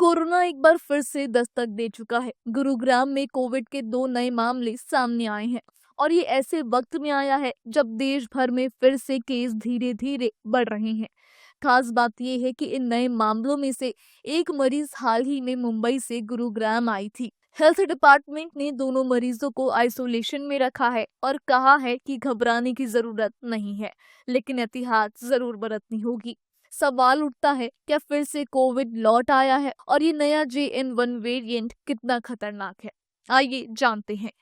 Corona एक बार फिर से दस्तक दे चुका है। गुरुग्राम में कोविड के 2 नए मामले सामने आए हैं और ये ऐसे वक्त में आया है जब देश भर में फिर से केस धीरे धीरे बढ़ रहे हैं। खास बात यह है कि इन नए मामलों में से एक मरीज हाल ही में मुंबई से गुरुग्राम आई थी। हेल्थ डिपार्टमेंट ने दोनों मरीजों को आइसोलेशन में रखा है और कहा है कि घबराने की जरूरत नहीं है, लेकिन एहतियात जरूर बरतनी होगी। सवाल उठता है, क्या फिर से कोविड लौट आया है और ये नया JN1 वेरिएंट कितना खतरनाक है? आइए जानते हैं।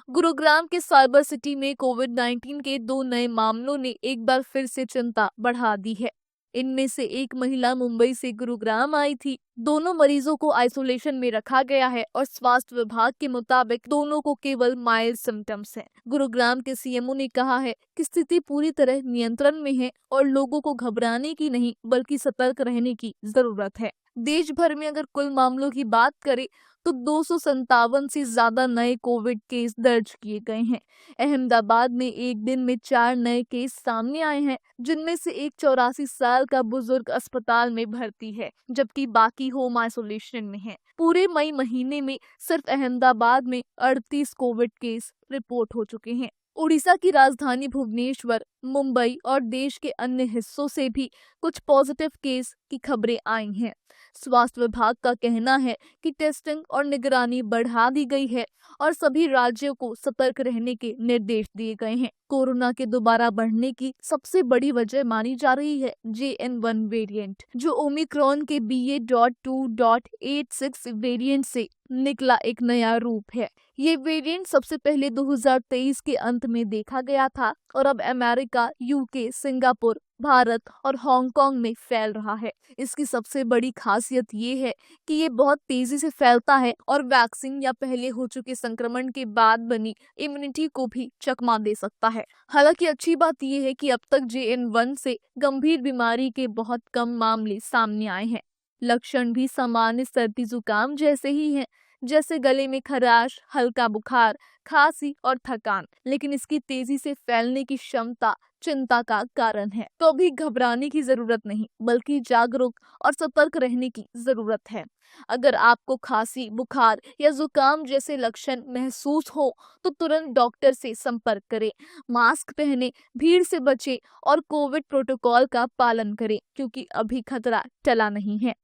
गुरुग्राम के साइबर सिटी में कोविड-19 के 2 नए मामलों ने एक बार फिर से चिंता बढ़ा दी है। इनमें से एक महिला मुंबई से गुरुग्राम आई थी। दोनों मरीजों को आइसोलेशन में रखा गया है और स्वास्थ्य विभाग के मुताबिक दोनों को केवल माइल्ड सिम्टम्स हैं। गुरुग्राम के CMO ने कहा है कि स्थिति पूरी तरह नियंत्रण में है और लोगों को घबराने की नहीं बल्कि सतर्क रहने की जरूरत है। देश भर में अगर कुल मामलों की बात करें तो 257 से ज्यादा नए कोविड केस दर्ज किए गए हैं। अहमदाबाद में एक दिन में 4 नए केस सामने आए हैं, जिनमें से एक 84 साल का बुजुर्ग अस्पताल में भर्ती है, जबकि बाकी होम आइसोलेशन में है। पूरे मई महीने में सिर्फ अहमदाबाद में 38 कोविड केस रिपोर्ट हो चुके हैं। उड़ीसा की राजधानी भुवनेश्वर, मुंबई और देश के अन्य हिस्सों से भी कुछ पॉजिटिव केस की खबरें आई हैं। स्वास्थ्य विभाग का कहना है कि टेस्टिंग और निगरानी बढ़ा दी गई है और सभी राज्यों को सतर्क रहने के निर्देश दिए गए हैं। कोरोना के दोबारा बढ़ने की सबसे बड़ी वजह मानी जा रही है JN1 वेरिएंट, जो ओमिक्रॉन के BA.2.86 वेरिएंट से निकला एक नया रूप है। ये वेरिएंट सबसे पहले 2023 के अंत में देखा गया था और अब अमेरिका, UK, सिंगापुर, भारत और हांगकांग में फैल रहा है। इसकी सबसे बड़ी खासियत ये है कि ये बहुत तेजी से फैलता है और वैक्सीन या पहले हो चुके संक्रमण के बाद बनी इम्यूनिटी को भी चकमा दे सकता है। हालांकि अच्छी बात यह है कि अब तक JN1 से गंभीर बीमारी के बहुत कम मामले सामने आए हैं। लक्षण भी सामान्य सर्दी जुकाम जैसे ही हैं, जैसे गले में खराश, हल्का बुखार, खांसी और थकान, लेकिन इसकी तेजी से फैलने की क्षमता चिंता का कारण है। तो अभी घबराने की जरूरत नहीं, बल्कि जागरूक और सतर्क रहने की जरूरत है। अगर आपको खांसी, बुखार या जुकाम जैसे लक्षण महसूस हो तो तुरंत डॉक्टर से संपर्क करें। मास्क पहने, भीड़ से बचें और कोविड प्रोटोकॉल का पालन करें, क्योंकि अभी खतरा टला नहीं है।